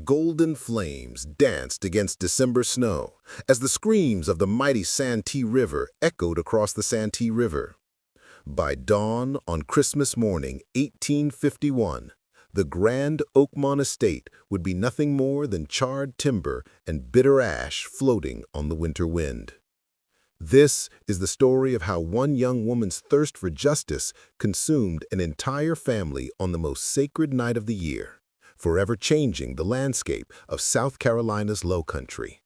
golden flames danced against December snow as the screams of the mighty Santee River echoed across the Santee River. By dawn on Christmas morning, 1851, the grand Oakmont Estate would be nothing more than charred timber and bitter ash floating on the winter wind. This is the story of how one young woman's thirst for justice consumed an entire family on the most sacred night of the year, forever changing the landscape of South Carolina's lowcountry.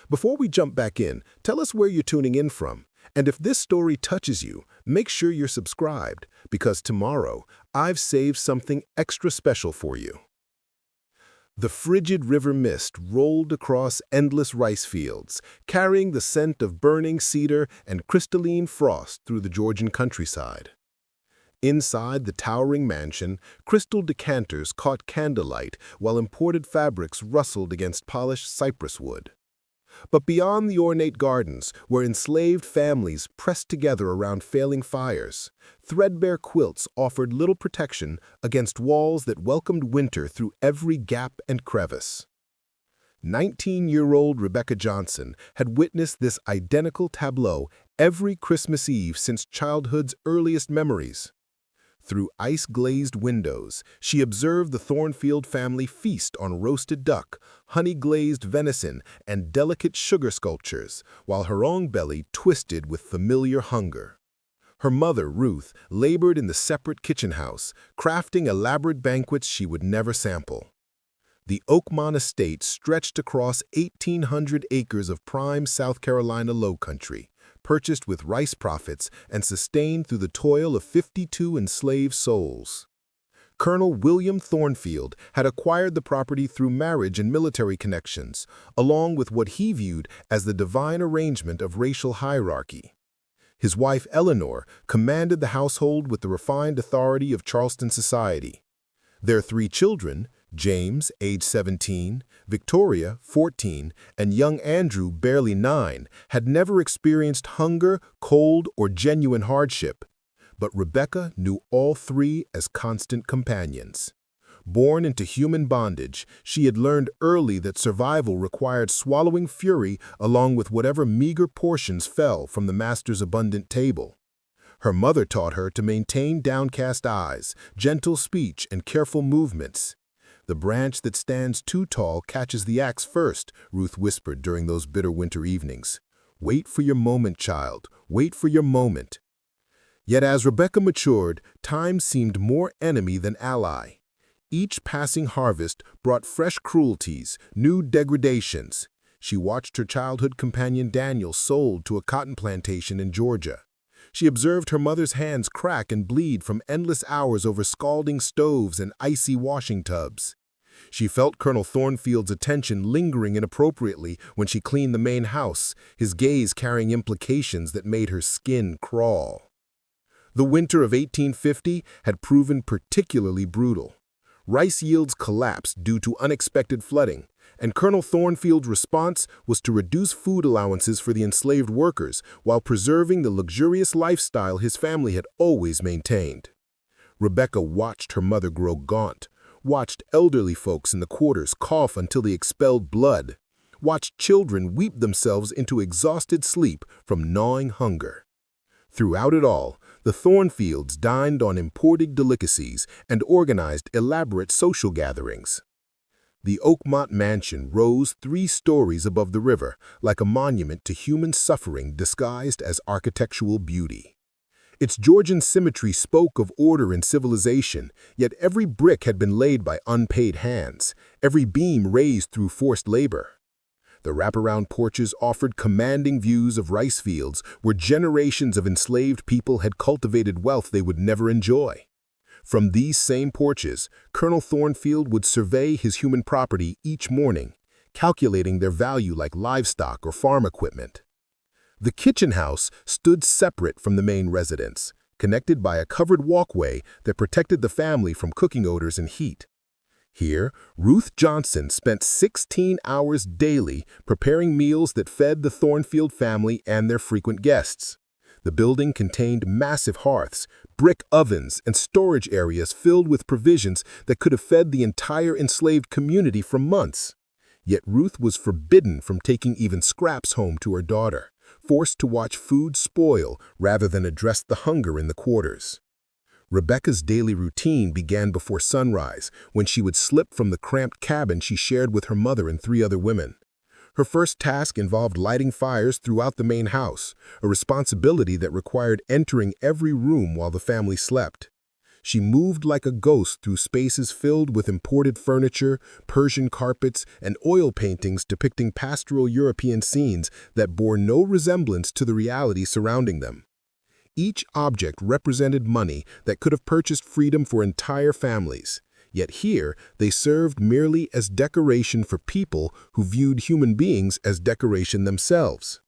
Before we jump back in, tell us where you're tuning in from. And if this story touches you, make sure you're subscribed, because tomorrow I've saved something extra special for you. The frigid river mist rolled across endless rice fields, carrying the scent of burning cedar and crystalline frost through the Georgian countryside. Inside the towering mansion, crystal decanters caught candlelight while imported fabrics rustled against polished cypress wood. But beyond the ornate gardens, where enslaved families pressed together around failing fires, threadbare quilts offered little protection against walls that welcomed winter through every gap and crevice. 19-year-old Rebecca Johnson had witnessed this identical tableau every Christmas Eve since childhood's earliest memories. Through ice-glazed windows, she observed the Thornfield family feast on roasted duck, honey-glazed venison, and delicate sugar sculptures, while her own belly twisted with familiar hunger. Her mother, Ruth, labored in the separate kitchen house, crafting elaborate banquets she would never sample. The Oakmont Estate stretched across 1,800 acres of prime South Carolina lowcountry, purchased with rice profits and sustained through the toil of 52 enslaved souls. Colonel William Thornfield had acquired the property through marriage and military connections, along with what he viewed as the divine arrangement of racial hierarchy. His wife Eleanor commanded the household with the refined authority of Charleston society. Their 3 children, James, age 17, Victoria, 14, and young Andrew, barely 9, had never experienced hunger, cold, or genuine hardship. But Rebecca knew all 3 as constant companions. Born into human bondage, she had learned early that survival required swallowing fury along with whatever meager portions fell from the master's abundant table. Her mother taught her to maintain downcast eyes, gentle speech, and careful movements. "The branch that stands too tall catches the axe first," Ruth whispered during those bitter winter evenings. "Wait for your moment, child. Wait for your moment." Yet as Rebecca matured, time seemed more enemy than ally. Each passing harvest brought fresh cruelties, new degradations. She watched her childhood companion Daniel sold to a cotton plantation in Georgia. She observed her mother's hands crack and bleed from endless hours over scalding stoves and icy washing tubs. She felt Colonel Thornfield's attention lingering inappropriately when she cleaned the main house, his gaze carrying implications that made her skin crawl. The winter of 1850 had proven particularly brutal. Rice yields collapsed due to unexpected flooding, and Colonel Thornfield's response was to reduce food allowances for the enslaved workers while preserving the luxurious lifestyle his family had always maintained. Rebecca watched her mother grow gaunt, watched elderly folks in the quarters cough until they expelled blood, watched children weep themselves into exhausted sleep from gnawing hunger. Throughout it all, the Thornfields dined on imported delicacies and organized elaborate social gatherings. The Oakmont mansion rose 3 stories above the river, like a monument to human suffering disguised as architectural beauty. Its Georgian symmetry spoke of order and civilization, yet every brick had been laid by unpaid hands, every beam raised through forced labor. The wraparound porches offered commanding views of rice fields where generations of enslaved people had cultivated wealth they would never enjoy. From these same porches, Colonel Thornfield would survey his human property each morning, calculating their value like livestock or farm equipment. The kitchen house stood separate from the main residence, connected by a covered walkway that protected the family from cooking odors and heat. Here, Ruth Johnson spent 16 hours daily preparing meals that fed the Thornfield family and their frequent guests. The building contained massive hearths, brick ovens, and storage areas filled with provisions that could have fed the entire enslaved community for months. Yet Ruth was forbidden from taking even scraps home to her daughter, forced to watch food spoil rather than address the hunger in the quarters. Rebecca's daily routine began before sunrise, when she would slip from the cramped cabin she shared with her mother and 3 other women. Her first task involved lighting fires throughout the main house, a responsibility that required entering every room while the family slept. She moved like a ghost through spaces filled with imported furniture, Persian carpets, and oil paintings depicting pastoral European scenes that bore no resemblance to the reality surrounding them. Each object represented money that could have purchased freedom for entire families. Yet here, they served merely as decoration for people who viewed human beings as decoration themselves.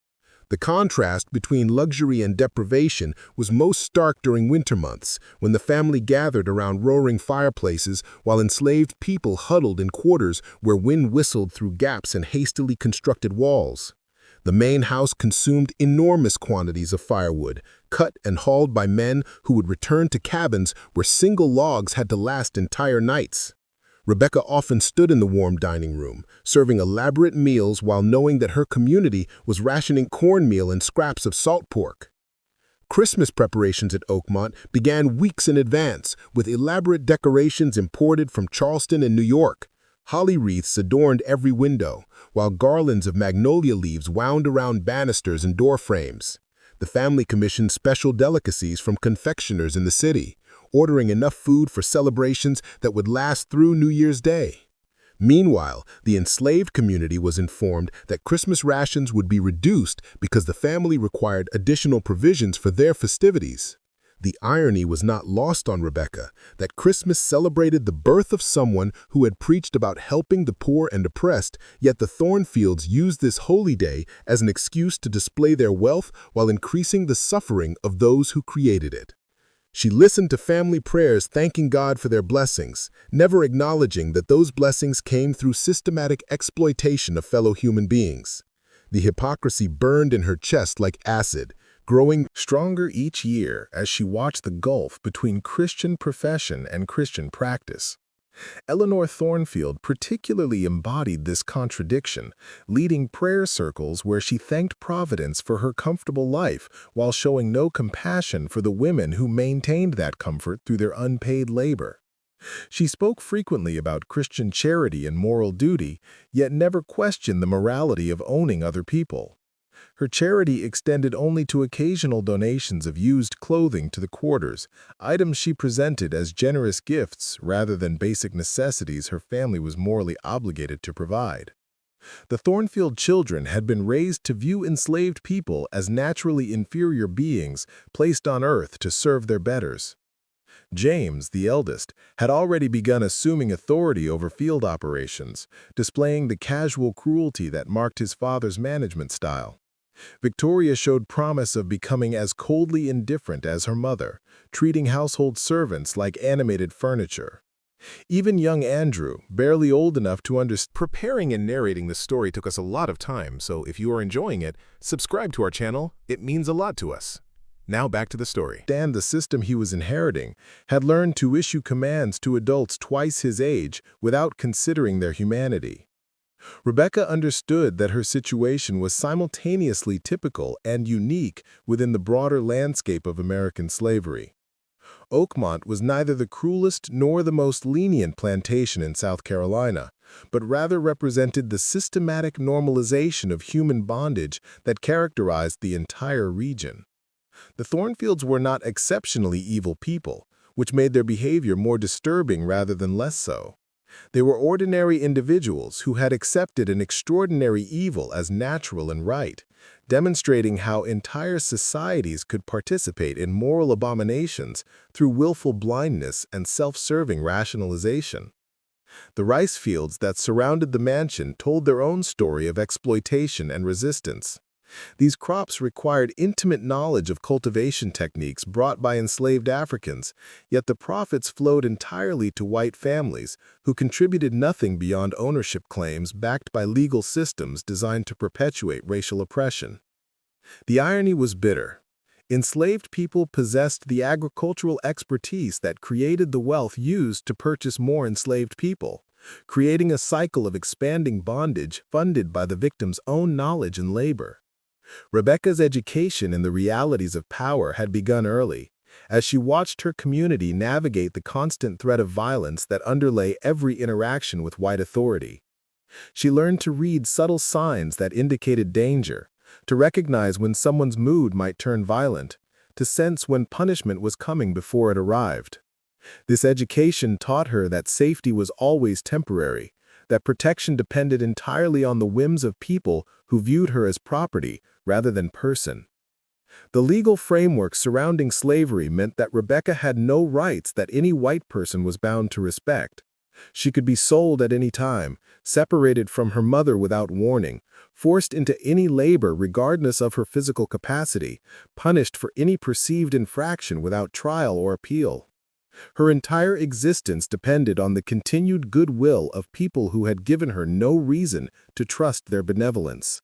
The contrast between luxury and deprivation was most stark during winter months, when the family gathered around roaring fireplaces while enslaved people huddled in quarters where wind whistled through gaps in hastily constructed walls. The main house consumed enormous quantities of firewood, cut and hauled by men who would return to cabins where single logs had to last entire nights. Rebecca often stood in the warm dining room, serving elaborate meals while knowing that her community was rationing cornmeal and scraps of salt pork. Christmas preparations at Oakmont began weeks in advance, with elaborate decorations imported from Charleston and New York. Holly wreaths adorned every window, while garlands of magnolia leaves wound around banisters and door frames. The family commissioned special delicacies from confectioners in the city, ordering enough food for celebrations that would last through New Year's Day. Meanwhile, the enslaved community was informed that Christmas rations would be reduced because the family required additional provisions for their festivities. The irony was not lost on Rebecca that Christmas celebrated the birth of someone who had preached about helping the poor and oppressed, yet the Thornfields used this holy day as an excuse to display their wealth while increasing the suffering of those who created it. She listened to family prayers thanking God for their blessings, never acknowledging that those blessings came through systematic exploitation of fellow human beings. The hypocrisy burned in her chest like acid, growing stronger each year as she watched the gulf between Christian profession and Christian practice. Eleanor Thornfield particularly embodied this contradiction, leading prayer circles where she thanked Providence for her comfortable life while showing no compassion for the women who maintained that comfort through their unpaid labor. She spoke frequently about Christian charity and moral duty, yet never questioned the morality of owning other people. Her charity extended only to occasional donations of used clothing to the quarters, items she presented as generous gifts rather than basic necessities her family was morally obligated to provide. The Thornfield children had been raised to view enslaved people as naturally inferior beings placed on earth to serve their betters. James, the eldest, had already begun assuming authority over field operations, displaying the casual cruelty that marked his father's management style. Victoria showed promise of becoming as coldly indifferent as her mother, treating household servants like animated furniture. Even young Andrew, barely old enough to understand. Preparing and narrating this story took us a lot of time, so if you are enjoying it, subscribe to our channel. It means a lot to us. Now back to the story. Dan, the system he was inheriting, had learned to issue commands to adults twice his age without considering their humanity. Rebecca understood that her situation was simultaneously typical and unique within the broader landscape of American slavery. Oakmont was neither the cruelest nor the most lenient plantation in South Carolina, but rather represented the systematic normalization of human bondage that characterized the entire region. The Thornfields were not exceptionally evil people, which made their behavior more disturbing rather than less so. They were ordinary individuals who had accepted an extraordinary evil as natural and right, demonstrating how entire societies could participate in moral abominations through willful blindness and self-serving rationalization. The rice fields that surrounded the mansion told their own story of exploitation and resistance. These crops required intimate knowledge of cultivation techniques brought by enslaved Africans, yet the profits flowed entirely to white families who contributed nothing beyond ownership claims backed by legal systems designed to perpetuate racial oppression. The irony was bitter. Enslaved people possessed the agricultural expertise that created the wealth used to purchase more enslaved people, creating a cycle of expanding bondage funded by the victim's own knowledge and labor. Rebecca's education in the realities of power had begun early, as she watched her community navigate the constant threat of violence that underlay every interaction with white authority. She learned to read subtle signs that indicated danger, to recognize when someone's mood might turn violent, to sense when punishment was coming before it arrived. This education taught her that safety was always temporary, that protection depended entirely on the whims of people who viewed her as property rather than person. The legal framework surrounding slavery meant that Rebecca had no rights that any white person was bound to respect. She could be sold at any time, separated from her mother without warning, forced into any labor regardless of her physical capacity, punished for any perceived infraction without trial or appeal. Her entire existence depended on the continued goodwill of people who had given her no reason to trust their benevolence.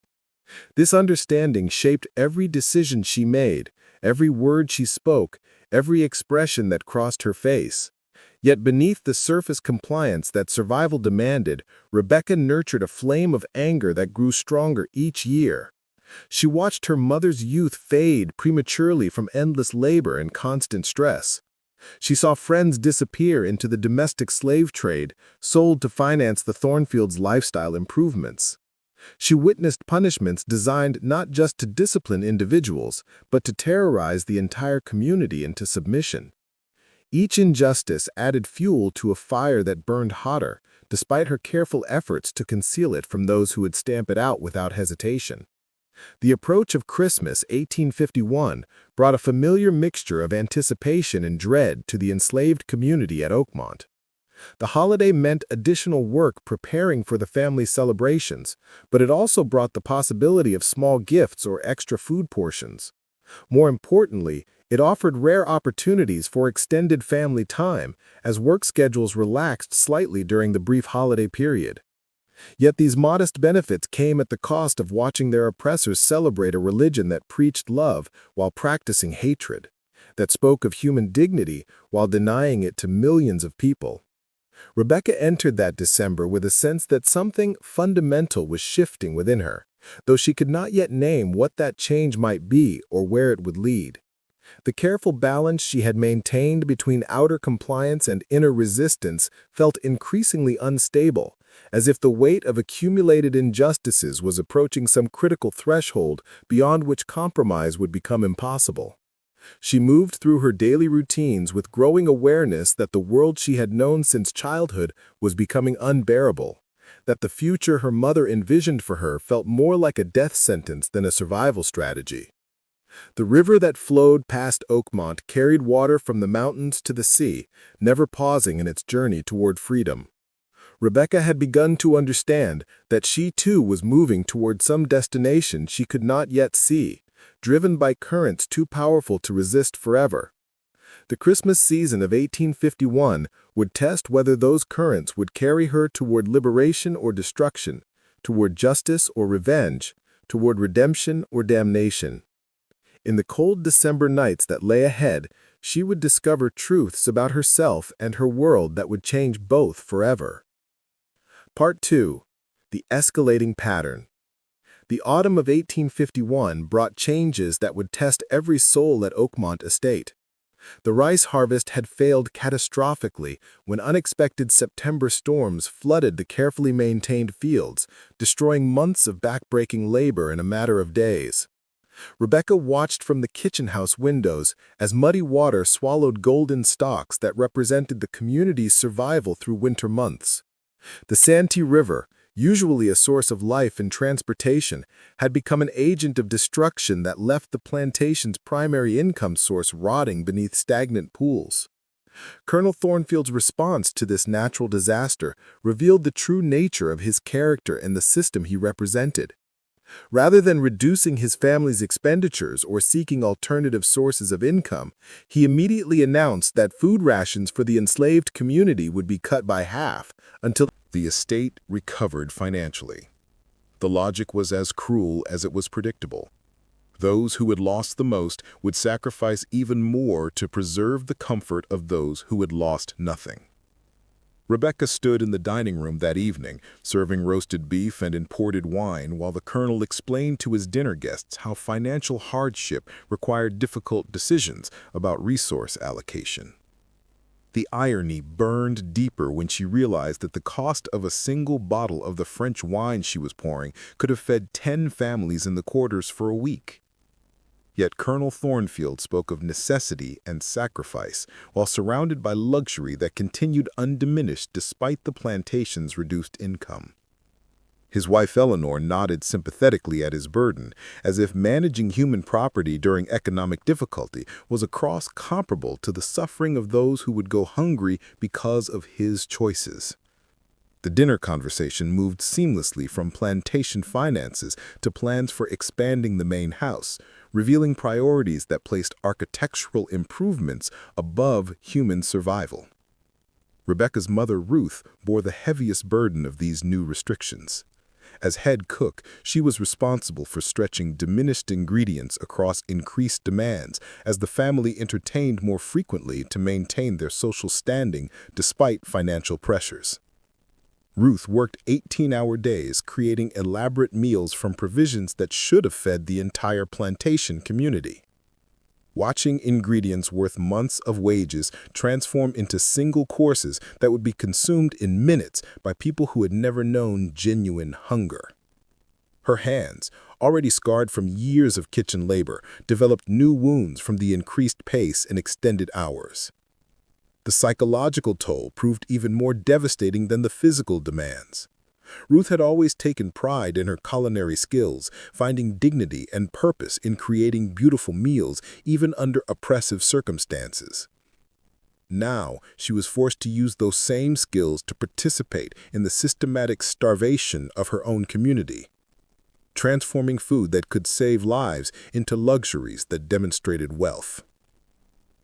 This understanding shaped every decision she made, every word she spoke, every expression that crossed her face. Yet beneath the surface compliance that survival demanded, Rebecca nurtured a flame of anger that grew stronger each year. She watched her mother's youth fade prematurely from endless labor and constant stress. She saw friends disappear into the domestic slave trade, sold to finance the Thornfield's lifestyle improvements. She witnessed punishments designed not just to discipline individuals, but to terrorize the entire community into submission. Each injustice added fuel to a fire that burned hotter, despite her careful efforts to conceal it from those who would stamp it out without hesitation. The approach of Christmas 1851 brought a familiar mixture of anticipation and dread to the enslaved community at Oakmont. The holiday meant additional work preparing for the family celebrations, but it also brought the possibility of small gifts or extra food portions. More importantly, it offered rare opportunities for extended family time, as work schedules relaxed slightly during the brief holiday period. Yet these modest benefits came at the cost of watching their oppressors celebrate a religion that preached love while practicing hatred, that spoke of human dignity while denying it to millions of people. Rebecca entered that December with a sense that something fundamental was shifting within her, though she could not yet name what that change might be or where it would lead. The careful balance she had maintained between outer compliance and inner resistance felt increasingly unstable, as if the weight of accumulated injustices was approaching some critical threshold beyond which compromise would become impossible. She moved through her daily routines with growing awareness that the world she had known since childhood was becoming unbearable, that the future her mother envisioned for her felt more like a death sentence than a survival strategy. The river that flowed past Oakmont carried water from the mountains to the sea, never pausing in its journey toward freedom. Rebecca had begun to understand that she too was moving toward some destination she could not yet see, driven by currents too powerful to resist forever. The Christmas season of 1851 would test whether those currents would carry her toward liberation or destruction, toward justice or revenge, toward redemption or damnation. In the cold December nights that lay ahead, she would discover truths about herself and her world that would change both forever. Part 2. The Escalating Pattern. The autumn of 1851 brought changes that would test every soul at Oakmont Estate. The rice harvest had failed catastrophically when unexpected September storms flooded the carefully maintained fields, destroying months of backbreaking labor in a matter of days. Rebecca watched from the kitchen house windows as muddy water swallowed golden stalks that represented the community's survival through winter months. The Santee River, usually a source of life and transportation, had become an agent of destruction that left the plantation's primary income source rotting beneath stagnant pools. Colonel Thornfield's response to this natural disaster revealed the true nature of his character and the system he represented. Rather than reducing his family's expenditures or seeking alternative sources of income, he immediately announced that food rations for the enslaved community would be cut by half until The estate recovered financially. The logic was as cruel as it was predictable. Those who had lost the most would sacrifice even more to preserve the comfort of those who had lost nothing. Rebecca stood in the dining room that evening, serving roasted beef and imported wine, while the colonel explained to his dinner guests how financial hardship required difficult decisions about resource allocation. The irony burned deeper when she realized that the cost of a single bottle of the French wine she was pouring could have fed 10 families in the quarters for a week. Yet Colonel Thornfield spoke of necessity and sacrifice, while surrounded by luxury that continued undiminished despite the plantation's reduced income. His wife Eleanor nodded sympathetically at his burden, as if managing human property during economic difficulty was a cross comparable to the suffering of those who would go hungry because of his choices. The dinner conversation moved seamlessly from plantation finances to plans for expanding the main house, revealing priorities that placed architectural improvements above human survival. Rebecca's mother, Ruth, bore the heaviest burden of these new restrictions. As head cook, she was responsible for stretching diminished ingredients across increased demands as the family entertained more frequently to maintain their social standing despite financial pressures. Ruth worked 18-hour days, creating elaborate meals from provisions that should have fed the entire plantation community. Watching ingredients worth months of wages transform into single courses that would be consumed in minutes by people who had never known genuine hunger. Her hands, already scarred from years of kitchen labor, developed new wounds from the increased pace and extended hours. The psychological toll proved even more devastating than the physical demands. Ruth had always taken pride in her culinary skills, finding dignity and purpose in creating beautiful meals even under oppressive circumstances. Now, she was forced to use those same skills to participate in the systematic starvation of her own community, transforming food that could save lives into luxuries that demonstrated wealth.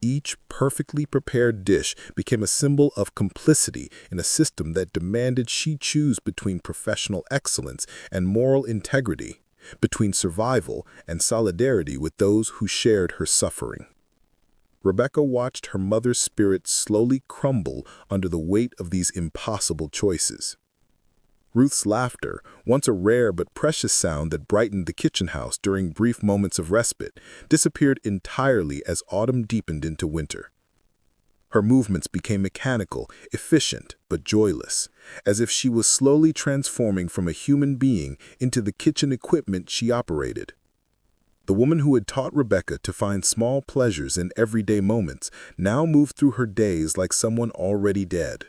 Each perfectly prepared dish became a symbol of complicity in a system that demanded she choose between professional excellence and moral integrity, between survival and solidarity with those who shared her suffering. Rebecca watched her mother's spirit slowly crumble under the weight of these impossible choices. Ruth's laughter, once a rare but precious sound that brightened the kitchen house during brief moments of respite, disappeared entirely as autumn deepened into winter. Her movements became mechanical, efficient, but joyless, as if she was slowly transforming from a human being into the kitchen equipment she operated. The woman who had taught Rebecca to find small pleasures in everyday moments now moved through her days like someone already dead,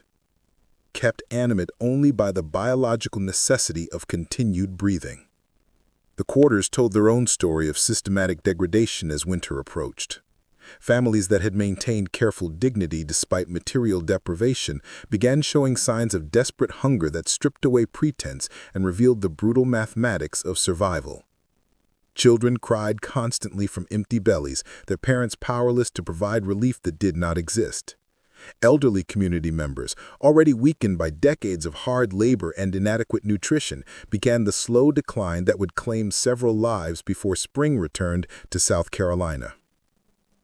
kept animate only by the biological necessity of continued breathing. The quarters told their own story of systematic degradation as winter approached. Families that had maintained careful dignity despite material deprivation began showing signs of desperate hunger that stripped away pretense and revealed the brutal mathematics of survival. Children cried constantly from empty bellies, their parents powerless to provide relief that did not exist. Elderly community members, already weakened by decades of hard labor and inadequate nutrition, began the slow decline that would claim several lives before spring returned to South Carolina.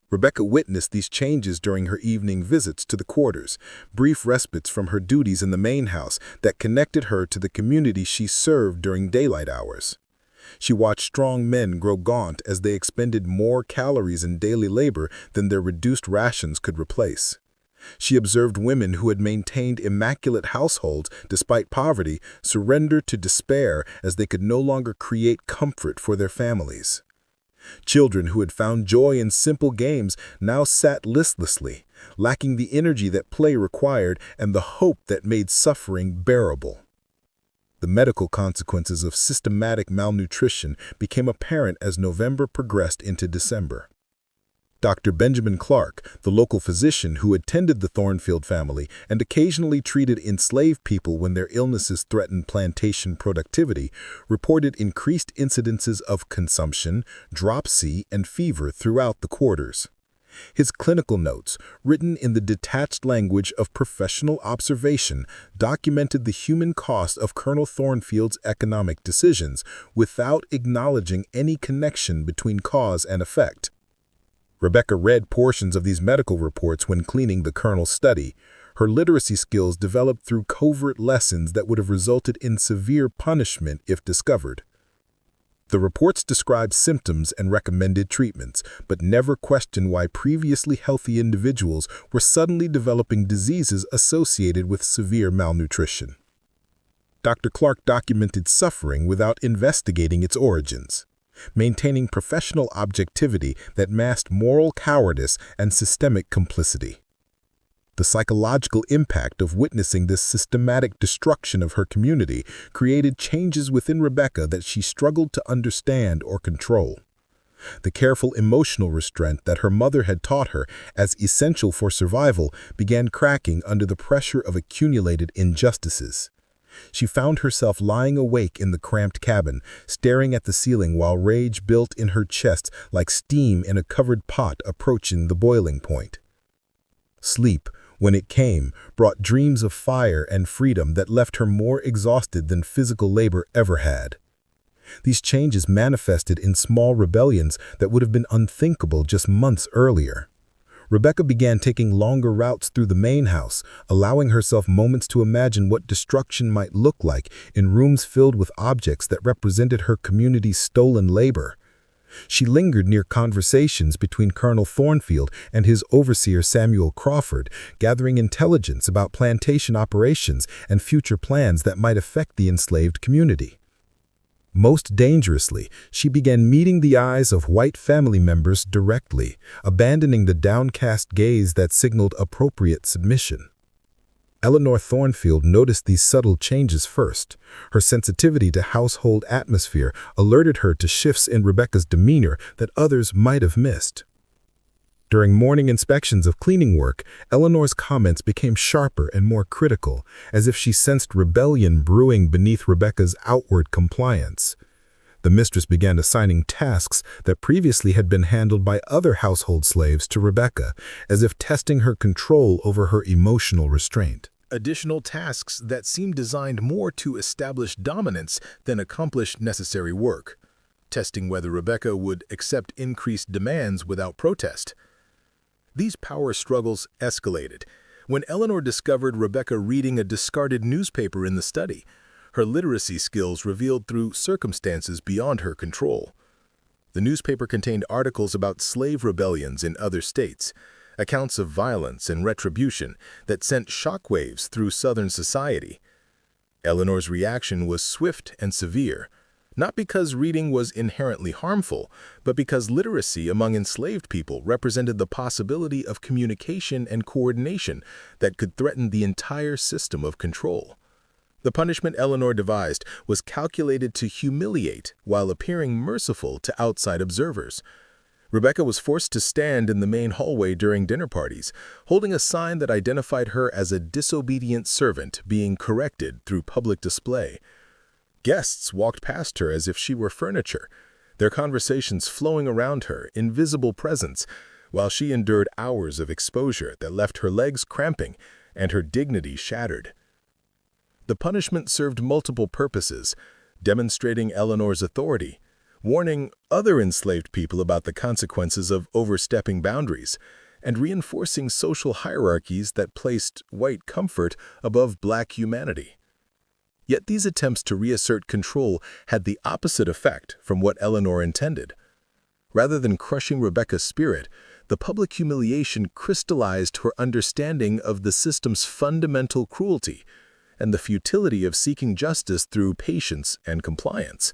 Rebecca witnessed these changes during her evening visits to the quarters, brief respites from her duties in the main house that connected her to the community she served during daylight hours. She watched strong men grow gaunt as they expended more calories in daily labor than their reduced rations could replace. She observed women who had maintained immaculate households despite poverty surrender to despair as they could no longer create comfort for their families. Children who had found joy in simple games now sat listlessly, lacking the energy that play required and the hope that made suffering bearable. The medical consequences of systematic malnutrition became apparent as November progressed into December. Dr. Benjamin Clark, the local physician who attended the Thornfield family and occasionally treated enslaved people when their illnesses threatened plantation productivity, reported increased incidences of consumption, dropsy, and fever throughout the quarters. His clinical notes, written in the detached language of professional observation, documented the human cost of Colonel Thornfield's economic decisions without acknowledging any connection between cause and effect. Rebecca read portions of these medical reports when cleaning the Colonel's study. Her literacy skills developed through covert lessons that would have resulted in severe punishment if discovered. The reports described symptoms and recommended treatments, but never questioned why previously healthy individuals were suddenly developing diseases associated with severe malnutrition. Dr. Clark documented suffering without investigating its origins, maintaining professional objectivity that masked moral cowardice and systemic complicity. The psychological impact of witnessing this systematic destruction of her community created changes within Rebecca that she struggled to understand or control. The careful emotional restraint that her mother had taught her as essential for survival began cracking under the pressure of accumulated injustices. She found herself lying awake in the cramped cabin, staring at the ceiling while rage built in her chest like steam in a covered pot approaching the boiling point. Sleep, when it came, brought dreams of fire and freedom that left her more exhausted than physical labor ever had. These changes manifested in small rebellions that would have been unthinkable just months earlier. Rebecca began taking longer routes through the main house, allowing herself moments to imagine what destruction might look like in rooms filled with objects that represented her community's stolen labor. She lingered near conversations between Colonel Thornfield and his overseer Samuel Crawford, gathering intelligence about plantation operations and future plans that might affect the enslaved community. Most dangerously, she began meeting the eyes of white family members directly, abandoning the downcast gaze that signaled appropriate submission. Eleanor Thornfield noticed these subtle changes first. Her sensitivity to household atmosphere alerted her to shifts in Rebecca's demeanor that others might have missed. During morning inspections of cleaning work, Eleanor's comments became sharper and more critical, as if she sensed rebellion brewing beneath Rebecca's outward compliance. The mistress began assigning tasks that previously had been handled by other household slaves to Rebecca, as if testing her control over her emotional restraint. Additional tasks that seemed designed more to establish dominance than accomplish necessary work, testing whether Rebecca would accept increased demands without protest. These power struggles escalated when Eleanor discovered Rebecca reading a discarded newspaper in the study, her literacy skills revealed through circumstances beyond her control. The newspaper contained articles about slave rebellions in other states, accounts of violence and retribution that sent shockwaves through Southern society. Eleanor's reaction was swift and severe, not because reading was inherently harmful, but because literacy among enslaved people represented the possibility of communication and coordination that could threaten the entire system of control. The punishment Eleanor devised was calculated to humiliate while appearing merciful to outside observers. Rebecca was forced to stand in the main hallway during dinner parties, holding a sign that identified her as a disobedient servant being corrected through public display. Guests walked past her as if she were furniture, their conversations flowing around her in visible presence, while she endured hours of exposure that left her legs cramping and her dignity shattered. The punishment served multiple purposes, demonstrating Eleanor's authority, warning other enslaved people about the consequences of overstepping boundaries, and reinforcing social hierarchies that placed white comfort above black humanity. Yet these attempts to reassert control had the opposite effect from what Eleanor intended. Rather than crushing Rebecca's spirit, the public humiliation crystallized her understanding of the system's fundamental cruelty and the futility of seeking justice through patience and compliance.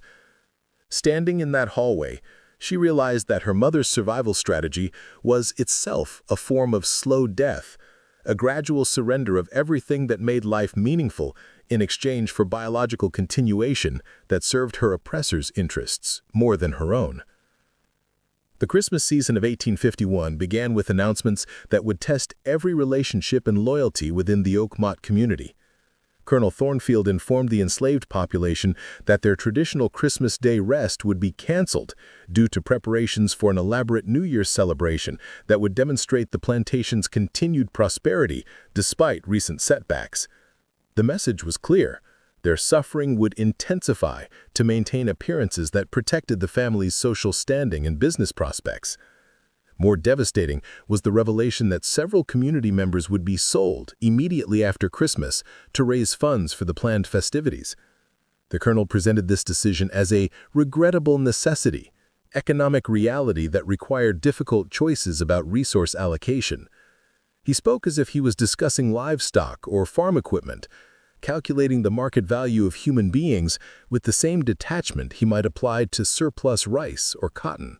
Standing in that hallway, she realized that her mother's survival strategy was itself a form of slow death, a gradual surrender of everything that made life meaningful in exchange for biological continuation that served her oppressors' interests more than her own. The Christmas season of 1851 began with announcements that would test every relationship and loyalty within the Oakmont community. Colonel Thornfield informed the enslaved population that their traditional Christmas Day rest would be canceled due to preparations for an elaborate New Year's celebration that would demonstrate the plantation's continued prosperity despite recent setbacks. The message was clear. Their suffering would intensify to maintain appearances that protected the family's social standing and business prospects. More devastating was the revelation that several community members would be sold immediately after Christmas to raise funds for the planned festivities. The colonel presented this decision as a regrettable necessity, economic reality that required difficult choices about resource allocation. He spoke as if he was discussing livestock or farm equipment, calculating the market value of human beings with the same detachment he might apply to surplus rice or cotton.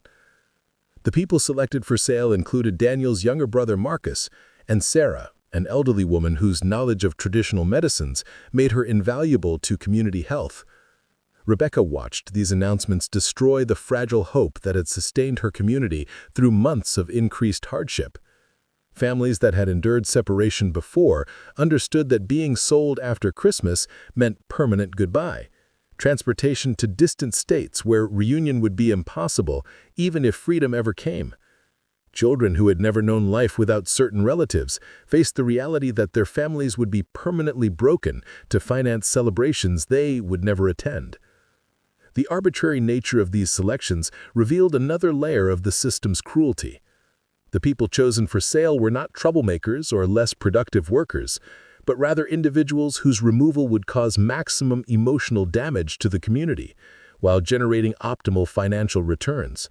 The people selected for sale included Daniel's younger brother Marcus and Sarah, an elderly woman whose knowledge of traditional medicines made her invaluable to community health. Rebecca watched these announcements destroy the fragile hope that had sustained her community through months of increased hardship. Families that had endured separation before understood that being sold after Christmas meant permanent goodbye, transportation to distant states where reunion would be impossible even if freedom ever came. Children who had never known life without certain relatives faced the reality that their families would be permanently broken to finance celebrations they would never attend. The arbitrary nature of these selections revealed another layer of the system's cruelty. The people chosen for sale were not troublemakers or less productive workers, but rather individuals whose removal would cause maximum emotional damage to the community, while generating optimal financial returns.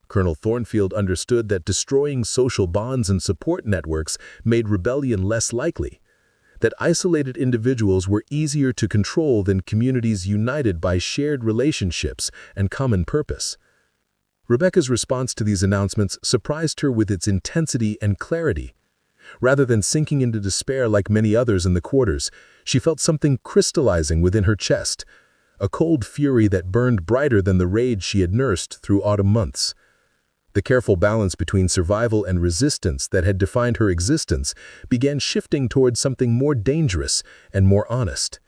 Colonel Thornfield understood that destroying social bonds and support networks made rebellion less likely, that isolated individuals were easier to control than communities united by shared relationships and common purpose. Rebecca's response to these announcements surprised her with its intensity and clarity. Rather than sinking into despair like many others in the quarters, she felt something crystallizing within her chest, a cold fury that burned brighter than the rage she had nursed through autumn months. The careful balance between survival and resistance that had defined her existence began shifting towards something more dangerous and more honest.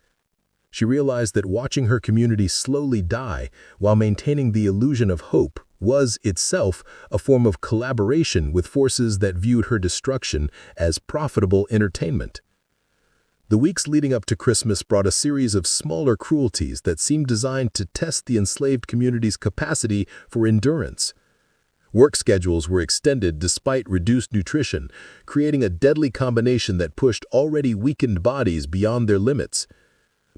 She realized that watching her community slowly die while maintaining the illusion of hope was itself a form of collaboration with forces that viewed her destruction as profitable entertainment. The weeks leading up to Christmas brought a series of smaller cruelties that seemed designed to test the enslaved community's capacity for endurance. Work schedules were extended despite reduced nutrition, creating a deadly combination that pushed already weakened bodies beyond their limits.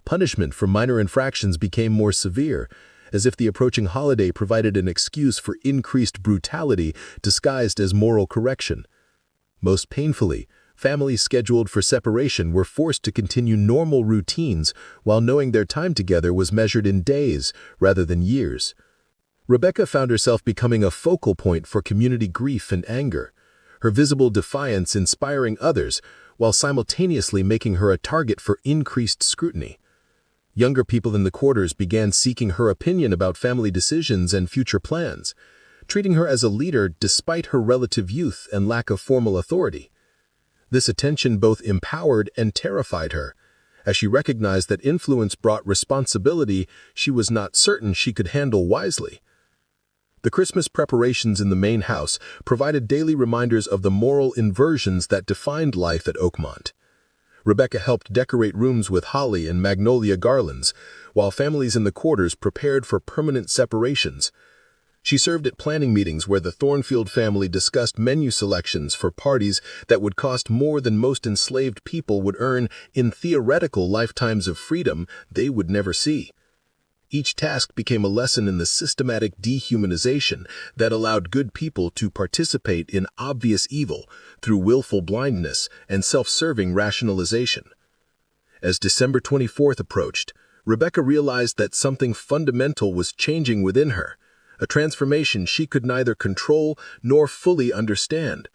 Punishment for minor infractions became more severe, as if the approaching holiday provided an excuse for increased brutality disguised as moral correction. Most painfully, families scheduled for separation were forced to continue normal routines while knowing their time together was measured in days rather than years. Rebecca found herself becoming a focal point for community grief and anger, her visible defiance inspiring others while simultaneously making her a target for increased scrutiny. Younger people in the quarters began seeking her opinion about family decisions and future plans, treating her as a leader despite her relative youth and lack of formal authority. This attention both empowered and terrified her, as she recognized that influence brought responsibility she was not certain she could handle wisely. The Christmas preparations in the main house provided daily reminders of the moral inversions that defined life at Oakmont. Rebecca helped decorate rooms with holly and magnolia garlands, while families in the quarters prepared for permanent separations. She served at planning meetings where the Thornfield family discussed menu selections for parties that would cost more than most enslaved people would earn in theoretical lifetimes of freedom they would never see. Each task became a lesson in the systematic dehumanization that allowed good people to participate in obvious evil through willful blindness and self-serving rationalization. As December 24th approached, Rebecca realized that something fundamental was changing within her, a transformation she could neither control nor fully understand.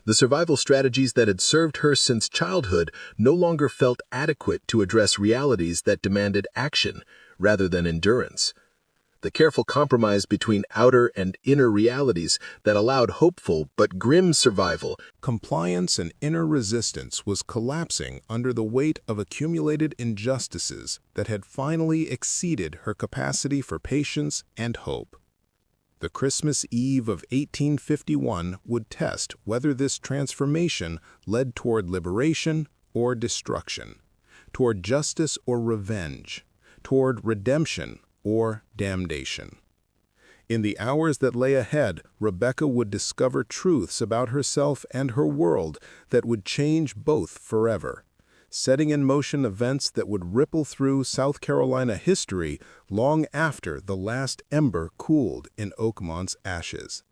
The survival strategies that had served her since childhood no longer felt adequate to address realities that demanded action rather than endurance. the careful compromise between outer and inner realities that allowed hopeful but grim survival. Compliance and inner resistance was collapsing under the weight of accumulated injustices that had finally exceeded her capacity for patience and hope. The Christmas Eve of 1851 would test whether this transformation led toward liberation or destruction, toward justice or revenge, toward redemption or damnation. In the hours that lay ahead, Rebecca would discover truths about herself and her world that would change both forever, setting in motion events that would ripple through South Carolina history long after the last ember cooled in Oakmont's ashes.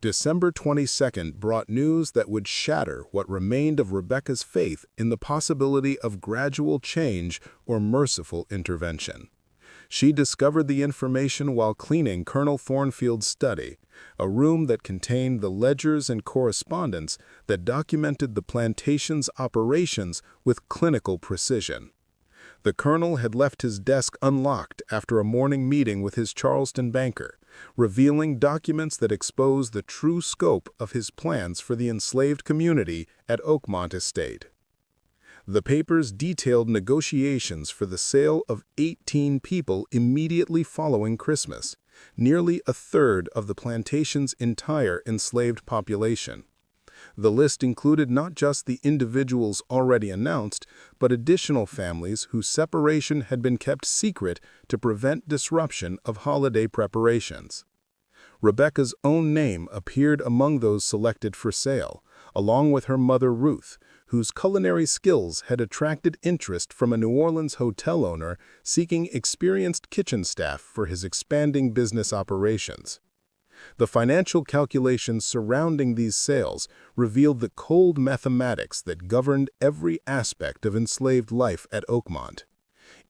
December 22nd brought news that would shatter what remained of Rebecca's faith in the possibility of gradual change or merciful intervention. She discovered the information while cleaning Colonel Thornfield's study, a room that contained the ledgers and correspondence that documented the plantation's operations with clinical precision. The colonel had left his desk unlocked after a morning meeting with his Charleston banker, revealing documents that exposed the true scope of his plans for the enslaved community at Oakmont Estate. The papers detailed negotiations for the sale of 18 people immediately following Christmas, nearly a third of the plantation's entire enslaved population. The list included not just the individuals already announced, but additional families whose separation had been kept secret to prevent disruption of holiday preparations. Rebecca's own name appeared among those selected for sale, along with her mother Ruth, whose culinary skills had attracted interest from a New Orleans hotel owner seeking experienced kitchen staff for his expanding business operations. The financial calculations surrounding these sales revealed the cold mathematics that governed every aspect of enslaved life at Oakmont.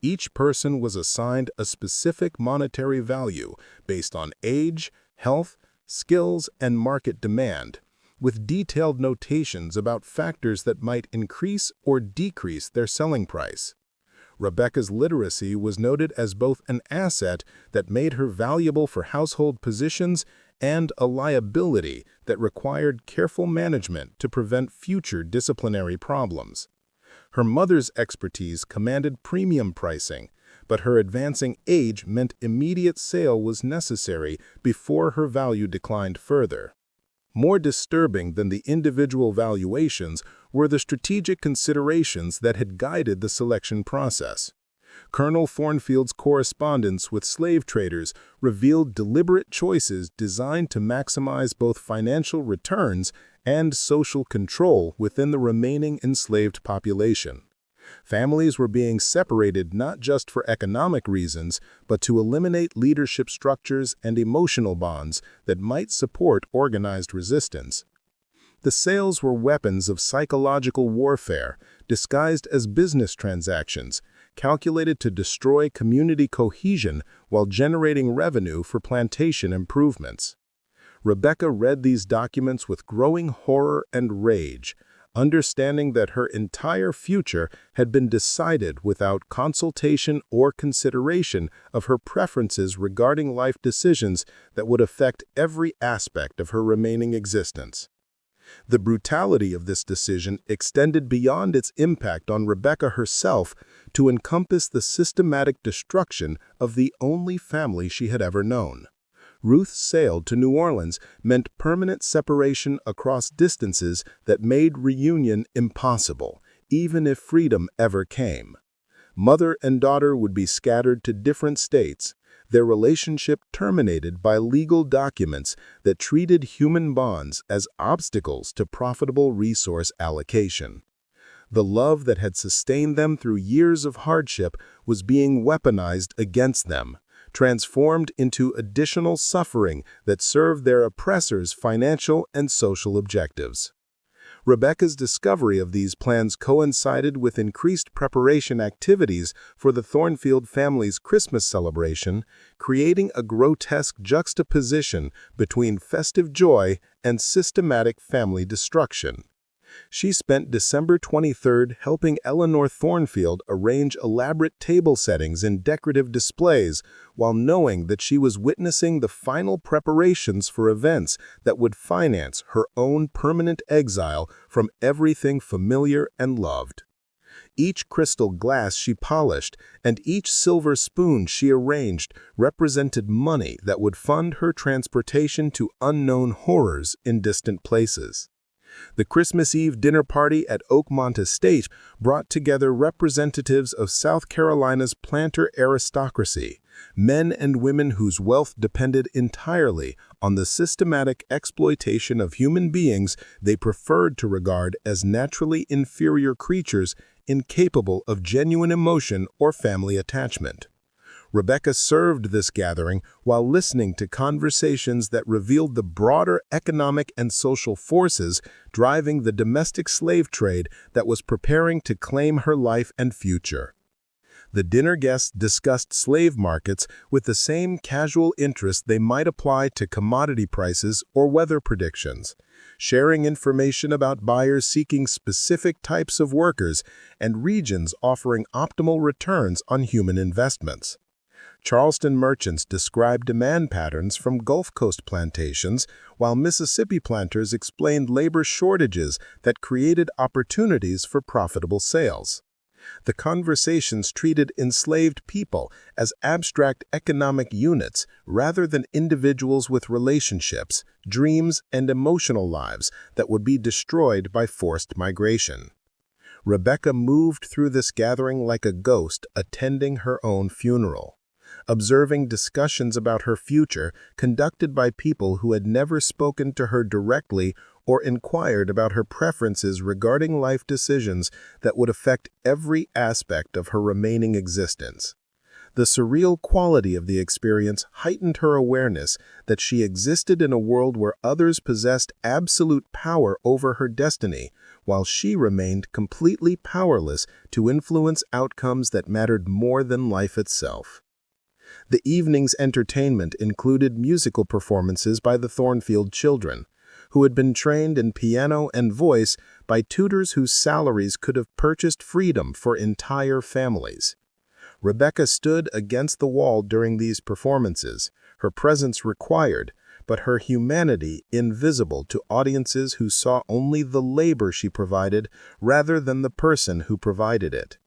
Each person was assigned a specific monetary value based on age, health, skills, and market demand, with detailed notations about factors that might increase or decrease their selling price. Rebecca's literacy was noted as both an asset that made her valuable for household positions and a liability that required careful management to prevent future disciplinary problems. Her mother's expertise commanded premium pricing, but her advancing age meant immediate sale was necessary before her value declined further. More disturbing than the individual valuations were the strategic considerations that had guided the selection process. Colonel Thornfield's correspondence with slave traders revealed deliberate choices designed to maximize both financial returns and social control within the remaining enslaved population. Families were being separated not just for economic reasons, but to eliminate leadership structures and emotional bonds that might support organized resistance. The sales were weapons of psychological warfare, disguised as business transactions, calculated to destroy community cohesion while generating revenue for plantation improvements. Rebecca read these documents with growing horror and rage, understanding that her entire future had been decided without consultation or consideration of her preferences regarding life decisions that would affect every aspect of her remaining existence. The brutality of this decision extended beyond its impact on Rebecca herself to encompass the systematic destruction of the only family she had ever known. Ruth's sale to New Orleans meant permanent separation across distances that made reunion impossible, even if freedom ever came. Mother and daughter would be scattered to different states, their relationship terminated by legal documents that treated human bonds as obstacles to profitable resource allocation. The love that had sustained them through years of hardship was being weaponized against them, transformed into additional suffering that served their oppressors' financial and social objectives. Rebecca's discovery of these plans coincided with increased preparation activities for the Thornfield family's Christmas celebration, creating a grotesque juxtaposition between festive joy and systematic family destruction. She spent December 23rd helping Eleanor Thornfield arrange elaborate table settings and decorative displays, while knowing that she was witnessing the final preparations for events that would finance her own permanent exile from everything familiar and loved. Each crystal glass she polished and each silver spoon she arranged represented money that would fund her transportation to unknown horrors in distant places. The Christmas Eve dinner party at Oakmont Estate brought together representatives of South Carolina's planter aristocracy, men and women whose wealth depended entirely on the systematic exploitation of human beings they preferred to regard as naturally inferior creatures incapable of genuine emotion or family attachment. Rebecca served this gathering while listening to conversations that revealed the broader economic and social forces driving the domestic slave trade that was preparing to claim her life and future. The dinner guests discussed slave markets with the same casual interest they might apply to commodity prices or weather predictions, sharing information about buyers seeking specific types of workers and regions offering optimal returns on human investments. Charleston merchants described demand patterns from Gulf Coast plantations, while Mississippi planters explained labor shortages that created opportunities for profitable sales. The conversations treated enslaved people as abstract economic units rather than individuals with relationships, dreams, and emotional lives that would be destroyed by forced migration. Rebecca moved through this gathering like a ghost attending her own funeral, observing discussions about her future conducted by people who had never spoken to her directly or inquired about her preferences regarding life decisions that would affect every aspect of her remaining existence. The surreal quality of the experience heightened her awareness that she existed in a world where others possessed absolute power over her destiny, while she remained completely powerless to influence outcomes that mattered more than life itself. The evening's entertainment included musical performances by the Thornfield children, who had been trained in piano and voice by tutors whose salaries could have purchased freedom for entire families. Rebecca stood against the wall during these performances, her presence required, but her humanity invisible to audiences who saw only the labor she provided rather than the person who provided it.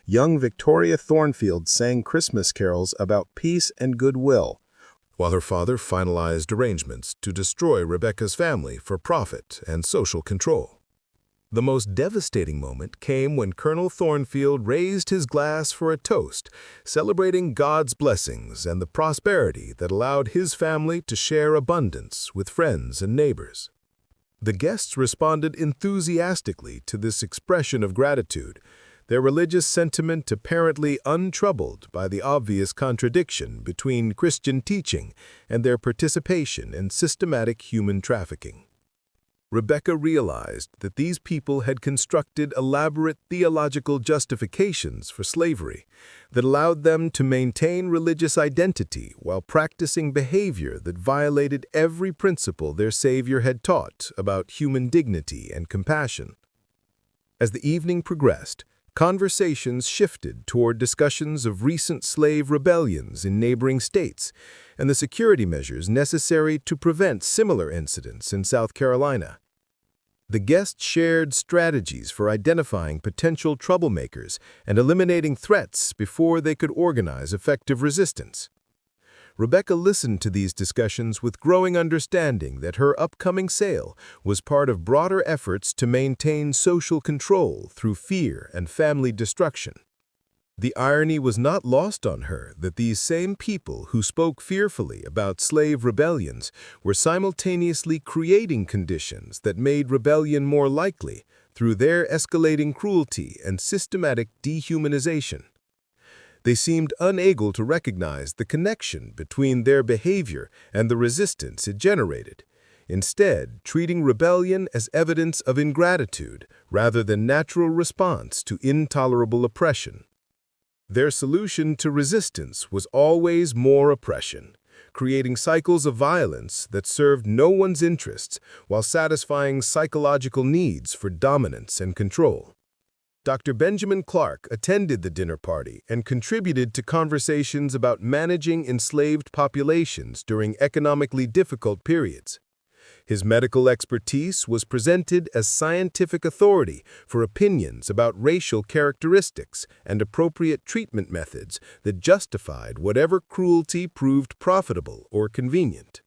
Young Victoria Thornfield sang Christmas carols about peace and goodwill, while her father finalized arrangements to destroy Rebecca's family for profit and social control. The most devastating moment came when Colonel Thornfield raised his glass for a toast, celebrating God's blessings and the prosperity that allowed his family to share abundance with friends and neighbors. The guests responded enthusiastically to this expression of gratitude, their religious sentiment apparently untroubled by the obvious contradiction between Christian teaching and their participation in systematic human trafficking. Rebecca realized that these people had constructed elaborate theological justifications for slavery that allowed them to maintain religious identity while practicing behavior that violated every principle their Savior had taught about human dignity and compassion. As the evening progressed, conversations shifted toward discussions of recent slave rebellions in neighboring states and the security measures necessary to prevent similar incidents in South Carolina. The guests shared strategies for identifying potential troublemakers and eliminating threats before they could organize effective resistance. Rebecca listened to these discussions with growing understanding that her upcoming sale was part of broader efforts to maintain social control through fear and family destruction. The irony was not lost on her that these same people who spoke fearfully about slave rebellions were simultaneously creating conditions that made rebellion more likely through their escalating cruelty and systematic dehumanization. They seemed unable to recognize the connection between their behavior and the resistance it generated, instead treating rebellion as evidence of ingratitude rather than natural response to intolerable oppression. Their solution to resistance was always more oppression, creating cycles of violence that served no one's interests while satisfying psychological needs for dominance and control. Dr. Benjamin Clark attended the dinner party and contributed to conversations about managing enslaved populations during economically difficult periods. His medical expertise was presented as scientific authority for opinions about racial characteristics and appropriate treatment methods that justified whatever cruelty proved profitable or convenient.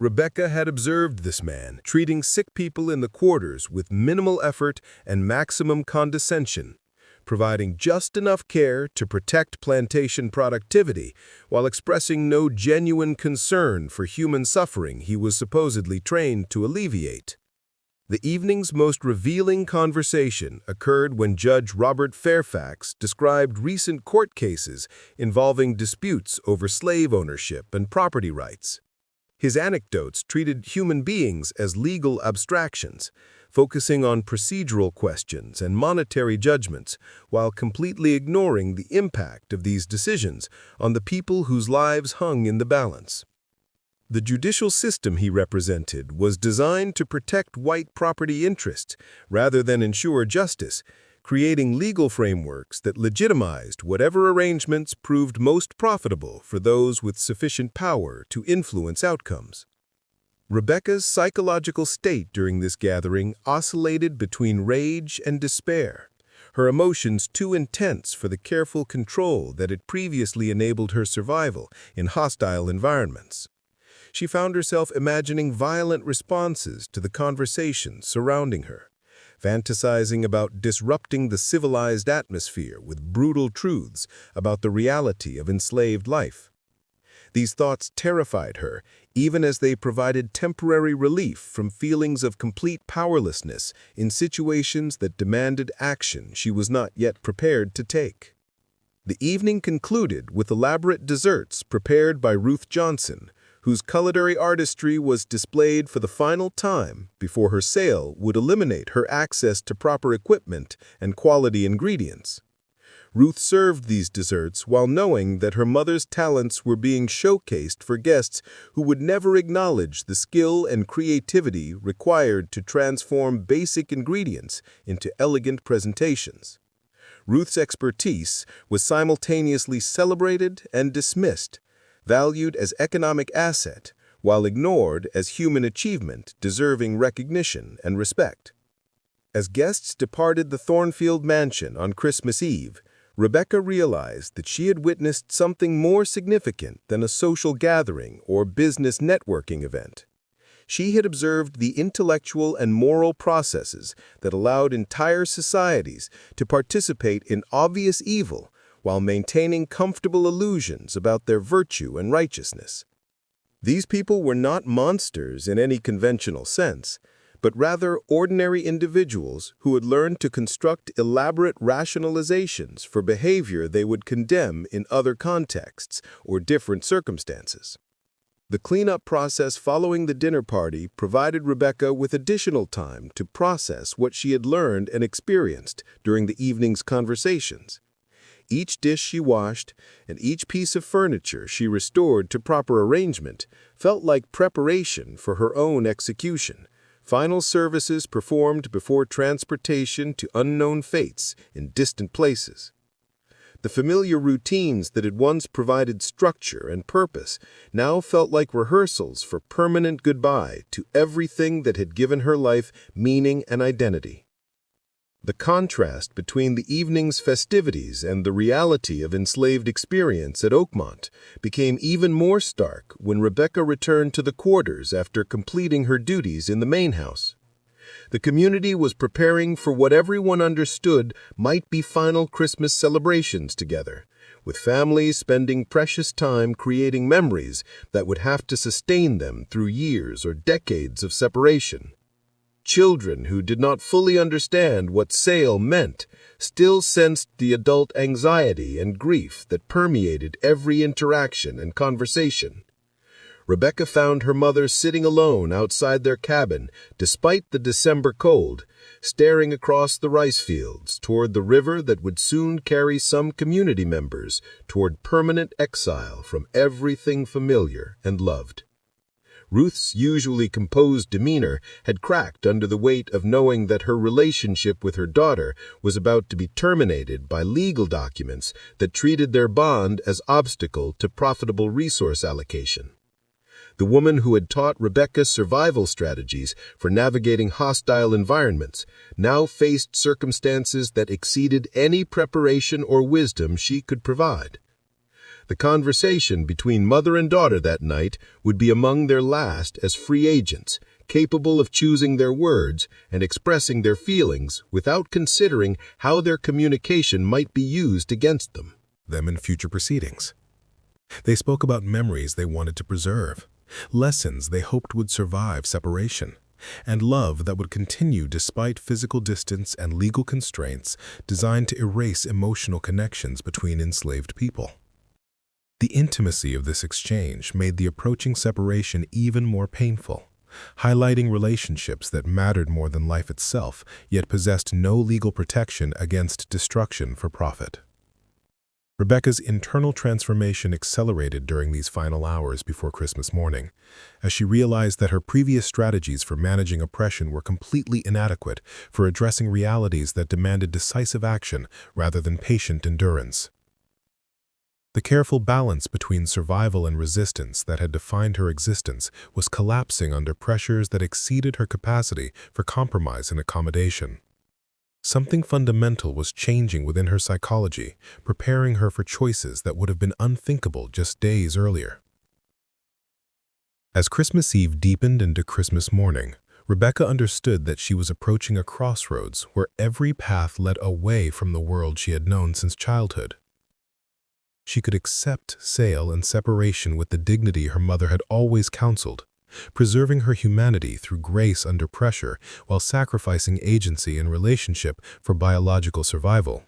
Rebecca had observed this man treating sick people in the quarters with minimal effort and maximum condescension, providing just enough care to protect plantation productivity while expressing no genuine concern for human suffering he was supposedly trained to alleviate. The evening's most revealing conversation occurred when Judge Robert Fairfax described recent court cases involving disputes over slave ownership and property rights. His anecdotes treated human beings as legal abstractions, focusing on procedural questions and monetary judgments, while completely ignoring the impact of these decisions on the people whose lives hung in the balance. The judicial system he represented was designed to protect white property interests rather than ensure justice, creating legal frameworks that legitimized whatever arrangements proved most profitable for those with sufficient power to influence outcomes. Rebecca's psychological state during this gathering oscillated between rage and despair, her emotions too intense for the careful control that had previously enabled her survival in hostile environments. She found herself imagining violent responses to the conversations surrounding her, fantasizing about disrupting the civilized atmosphere with brutal truths about the reality of enslaved life. These thoughts terrified her, even as they provided temporary relief from feelings of complete powerlessness in situations that demanded action she was not yet prepared to take. The evening concluded with elaborate desserts prepared by Ruth Johnson, whose culinary artistry was displayed for the final time before her sale would eliminate her access to proper equipment and quality ingredients. Ruth served these desserts while knowing that her mother's talents were being showcased for guests who would never acknowledge the skill and creativity required to transform basic ingredients into elegant presentations. Ruth's expertise was simultaneously celebrated and dismissed, valued as economic asset, while ignored as human achievement deserving recognition and respect. As guests departed the Thornfield mansion on Christmas Eve, Rebecca realized that she had witnessed something more significant than a social gathering or business networking event. She had observed the intellectual and moral processes that allowed entire societies to participate in obvious evil while maintaining comfortable illusions about their virtue and righteousness. These people were not monsters in any conventional sense, but rather ordinary individuals who had learned to construct elaborate rationalizations for behavior they would condemn in other contexts or different circumstances. The cleanup process following the dinner party provided Rebecca with additional time to process what she had learned and experienced during the evening's conversations. Each dish she washed and each piece of furniture she restored to proper arrangement felt like preparation for her own execution, final services performed before transportation to unknown fates in distant places. The familiar routines that had once provided structure and purpose now felt like rehearsals for permanent goodbye to everything that had given her life meaning and identity. The contrast between the evening's festivities and the reality of enslaved experience at Oakmont became even more stark when Rebecca returned to the quarters after completing her duties in the main house. The community was preparing for what everyone understood might be final Christmas celebrations together, with families spending precious time creating memories that would have to sustain them through years or decades of separation. Children who did not fully understand what sale meant still sensed the adult anxiety and grief that permeated every interaction and conversation. Rebecca found her mother sitting alone outside their cabin, despite the December cold, staring across the rice fields toward the river that would soon carry some community members toward permanent exile from everything familiar and loved. Ruth's usually composed demeanor had cracked under the weight of knowing that her relationship with her daughter was about to be terminated by legal documents that treated their bond as obstacle to profitable resource allocation. The woman who had taught Rebecca survival strategies for navigating hostile environments now faced circumstances that exceeded any preparation or wisdom she could provide. The conversation between mother and daughter that night would be among their last as free agents, capable of choosing their words and expressing their feelings without considering how their communication might be used against them. Them in future proceedings. They spoke about memories they wanted to preserve, lessons they hoped would survive separation, and love that would continue despite physical distance and legal constraints designed to erase emotional connections between enslaved people. The intimacy of this exchange made the approaching separation even more painful, highlighting relationships that mattered more than life itself, yet possessed no legal protection against destruction for profit. Rebecca's internal transformation accelerated during these final hours before Christmas morning, as she realized that her previous strategies for managing oppression were completely inadequate for addressing realities that demanded decisive action rather than patient endurance. The careful balance between survival and resistance that had defined her existence was collapsing under pressures that exceeded her capacity for compromise and accommodation. Something fundamental was changing within her psychology, preparing her for choices that would have been unthinkable just days earlier. As Christmas Eve deepened into Christmas morning, Rebecca understood that she was approaching a crossroads where every path led away from the world she had known since childhood. She could accept sale and separation with the dignity her mother had always counseled, preserving her humanity through grace under pressure while sacrificing agency and relationship for biological survival.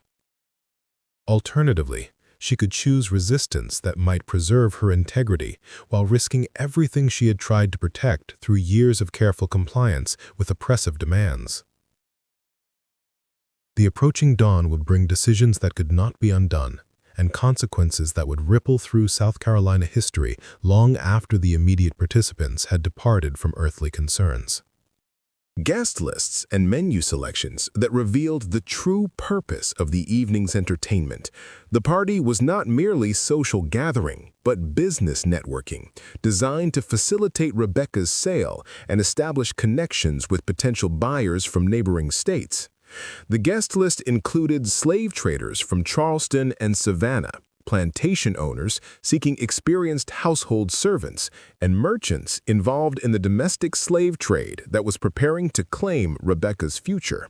Alternatively, she could choose resistance that might preserve her integrity while risking everything she had tried to protect through years of careful compliance with oppressive demands. The approaching dawn would bring decisions that could not be undone, and consequences that would ripple through South Carolina history long after the immediate participants had departed from earthly concerns. Guest lists and menu selections that revealed the true purpose of the evening's entertainment. The party was not merely social gathering, but business networking, designed to facilitate Rebecca's sale and establish connections with potential buyers from neighboring states. The guest list included slave traders from Charleston and Savannah, plantation owners seeking experienced household servants, and merchants involved in the domestic slave trade that was preparing to claim Rebecca's future.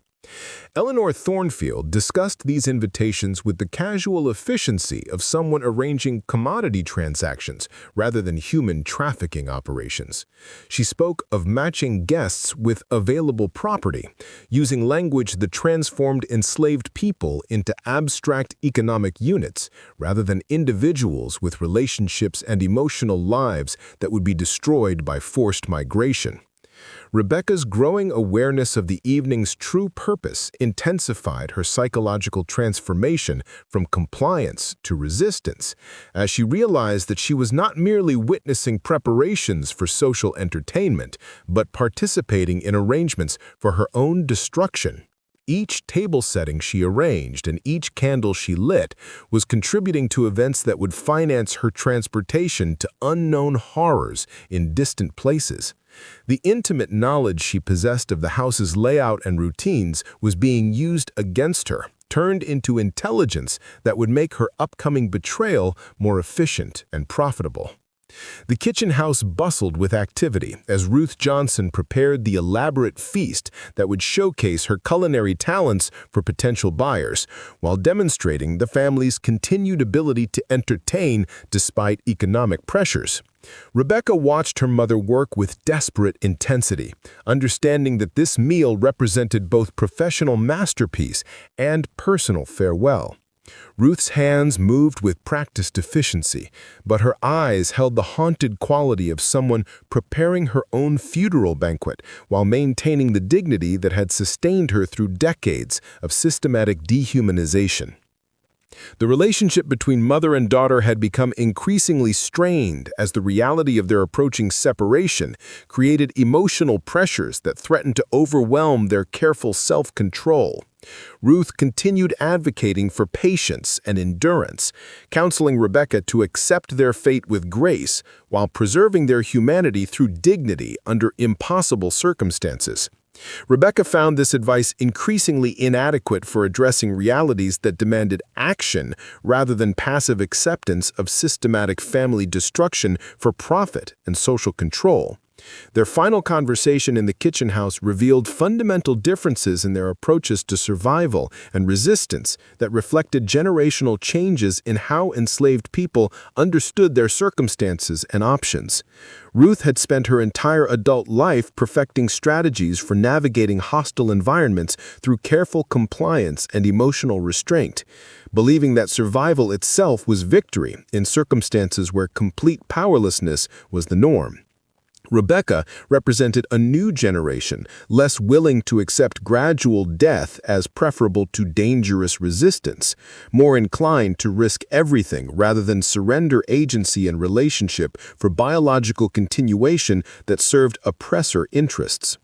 Eleanor Thornfield discussed these invitations with the casual efficiency of someone arranging commodity transactions rather than human trafficking operations. She spoke of matching guests with available property, using language that transformed enslaved people into abstract economic units rather than individuals with relationships and emotional lives that would be destroyed by forced migration. Rebecca's growing awareness of the evening's true purpose intensified her psychological transformation from compliance to resistance, as she realized that she was not merely witnessing preparations for social entertainment, but participating in arrangements for her own destruction. Each table setting she arranged and each candle she lit was contributing to events that would finance her transportation to unknown horrors in distant places. The intimate knowledge she possessed of the house's layout and routines was being used against her, turned into intelligence that would make her upcoming betrayal more efficient and profitable. The kitchen house bustled with activity as Ruth Johnson prepared the elaborate feast that would showcase her culinary talents for potential buyers, while demonstrating the family's continued ability to entertain despite economic pressures. Rebecca watched her mother work with desperate intensity, understanding that this meal represented both professional masterpiece and personal farewell. Ruth's hands moved with practiced efficiency, but her eyes held the haunted quality of someone preparing her own funeral banquet while maintaining the dignity that had sustained her through decades of systematic dehumanization. The relationship between mother and daughter had become increasingly strained as the reality of their approaching separation created emotional pressures that threatened to overwhelm their careful self-control. Ruth continued advocating for patience and endurance, counseling Rebecca to accept their fate with grace while preserving their humanity through dignity under impossible circumstances. Rebecca found this advice increasingly inadequate for addressing realities that demanded action rather than passive acceptance of systematic family destruction for profit and social control. Their final conversation in the kitchen house revealed fundamental differences in their approaches to survival and resistance that reflected generational changes in how enslaved people understood their circumstances and options. Ruth had spent her entire adult life perfecting strategies for navigating hostile environments through careful compliance and emotional restraint, believing that survival itself was victory in circumstances where complete powerlessness was the norm. Rebecca represented a new generation, less willing to accept gradual death as preferable to dangerous resistance, more inclined to risk everything rather than surrender agency and relationship for biological continuation that served oppressor interests.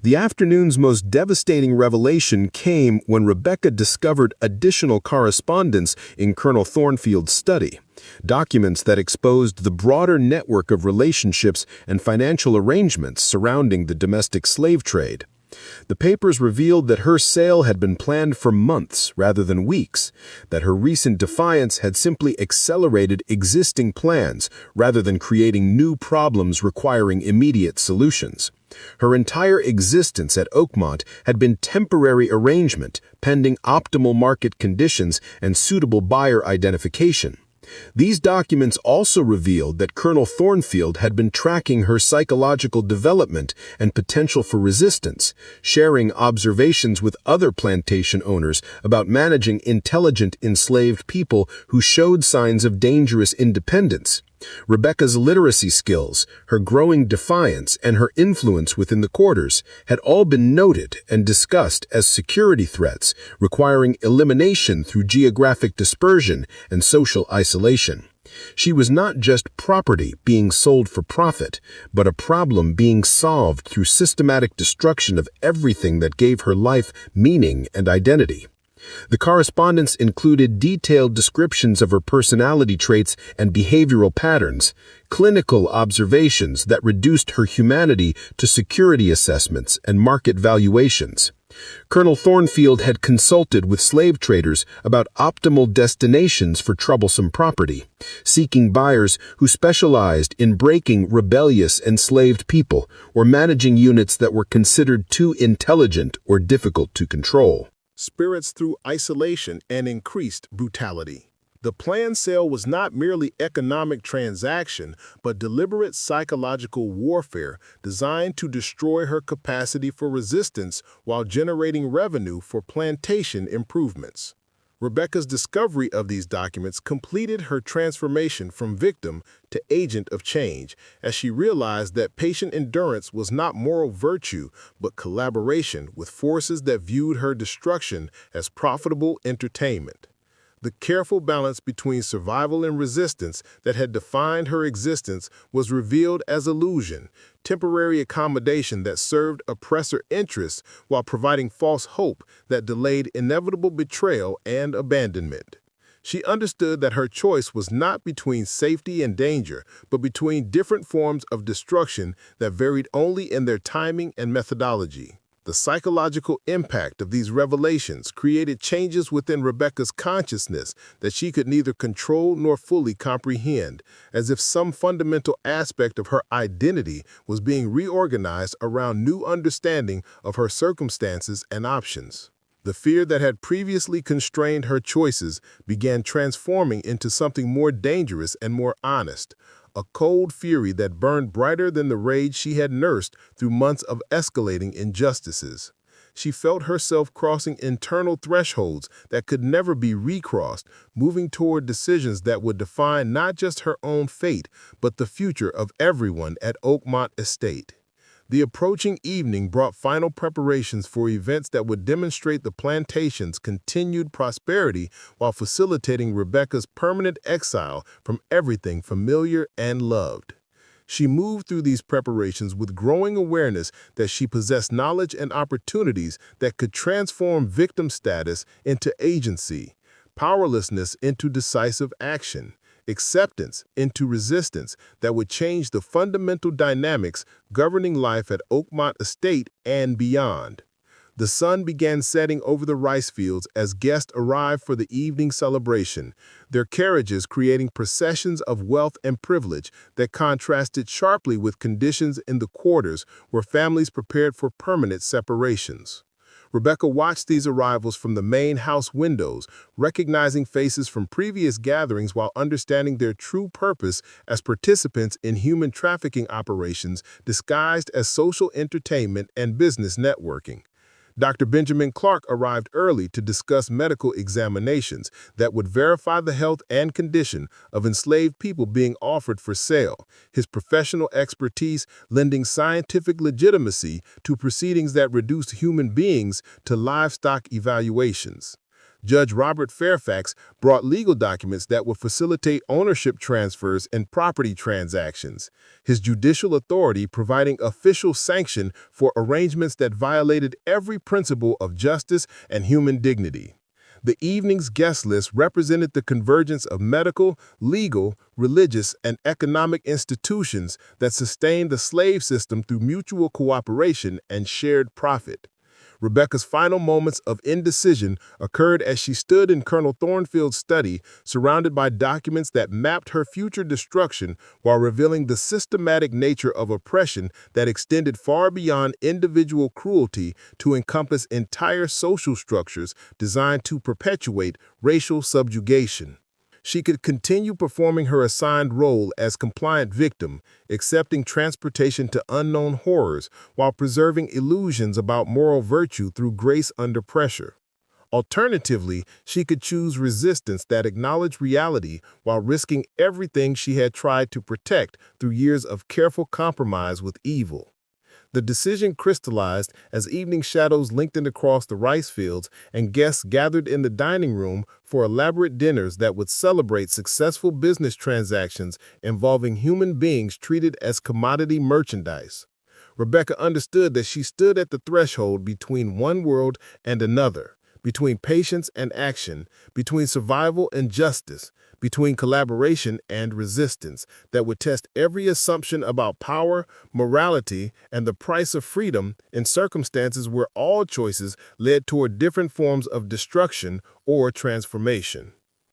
The afternoon's most devastating revelation came when Rebecca discovered additional correspondence in Colonel Thornfield's study, documents that exposed the broader network of relationships and financial arrangements surrounding the domestic slave trade. The papers revealed that her sale had been planned for months rather than weeks, that her recent defiance had simply accelerated existing plans rather than creating new problems requiring immediate solutions. Her entire existence at Oakmont had been temporary arrangement, pending optimal market conditions and suitable buyer identification. These documents also revealed that Colonel Thornfield had been tracking her psychological development and potential for resistance, sharing observations with other plantation owners about managing intelligent enslaved people who showed signs of dangerous independence. Rebecca's literacy skills, her growing defiance, and her influence within the quarters had all been noted and discussed as security threats, requiring elimination through geographic dispersion and social isolation. She was not just property being sold for profit, but a problem being solved through systematic destruction of everything that gave her life meaning and identity. The correspondence included detailed descriptions of her personality traits and behavioral patterns, clinical observations that reduced her humanity to security assessments and market valuations. Colonel Thornfield had consulted with slave traders about optimal destinations for troublesome property, seeking buyers who specialized in breaking rebellious enslaved people or managing units that were considered too intelligent or difficult to control. Spirits through isolation and increased brutality. The planned sale was not merely economic transaction, but deliberate psychological warfare designed to destroy her capacity for resistance while generating revenue for plantation improvements. Rebecca's discovery of these documents completed her transformation from victim to agent of change, as she realized that patient endurance was not moral virtue, but collaboration with forces that viewed her destruction as profitable entertainment. The careful balance between survival and resistance that had defined her existence was revealed as illusion, temporary accommodation that served oppressor interests while providing false hope that delayed inevitable betrayal and abandonment. She understood that her choice was not between safety and danger, but between different forms of destruction that varied only in their timing and methodology. The psychological impact of these revelations created changes within Rebecca's consciousness that she could neither control nor fully comprehend, as if some fundamental aspect of her identity was being reorganized around new understanding of her circumstances and options. The fear that had previously constrained her choices began transforming into something more dangerous and more honest, a cold fury that burned brighter than the rage she had nursed through months of escalating injustices. she felt herself crossing internal thresholds that could never be recrossed, moving toward decisions that would define not just her own fate, but the future of everyone at Oakmont Estate. The approaching evening brought final preparations for events that would demonstrate the plantation's continued prosperity while facilitating Rebecca's permanent exile from everything familiar and loved. She moved through these preparations with growing awareness that she possessed knowledge and opportunities that could transform victim status into agency, powerlessness into decisive action, acceptance into resistance that would change the fundamental dynamics governing life at Oakmont Estate and beyond. The sun began setting over the rice fields as guests arrived for the evening celebration, their carriages creating processions of wealth and privilege that contrasted sharply with conditions in the quarters where families prepared for permanent separations. Rebecca watched these arrivals from the main house windows, recognizing faces from previous gatherings while understanding their true purpose as participants in human trafficking operations disguised as social entertainment and business networking. Dr. Benjamin Clark arrived early to discuss medical examinations that would verify the health and condition of enslaved people being offered for sale, his professional expertise lending scientific legitimacy to proceedings that reduced human beings to livestock evaluations. Judge Robert Fairfax brought legal documents that would facilitate ownership transfers and property transactions, his judicial authority providing official sanction for arrangements that violated every principle of justice and human dignity. The evening's guest list represented the convergence of medical, legal, religious, and economic institutions that sustained the slave system through mutual cooperation and shared profit. Rebecca's final moments of indecision occurred as she stood in Colonel Thornfield's study, surrounded by documents that mapped her future destruction while revealing the systematic nature of oppression that extended far beyond individual cruelty to encompass entire social structures designed to perpetuate racial subjugation. She could continue performing her assigned role as compliant victim, accepting transportation to unknown horrors while preserving illusions about moral virtue through grace under pressure. Alternatively, she could choose resistance that acknowledged reality while risking everything she had tried to protect through years of careful compromise with evil. The decision crystallized as evening shadows lengthened across the rice fields and guests gathered in the dining room for elaborate dinners that would celebrate successful business transactions involving human beings treated as commodity merchandise. Rebecca understood that she stood at the threshold between one world and another, between patience and action, between survival and justice, between collaboration and resistance that would test every assumption about power, morality, and the price of freedom in circumstances where all choices led toward different forms of destruction or transformation.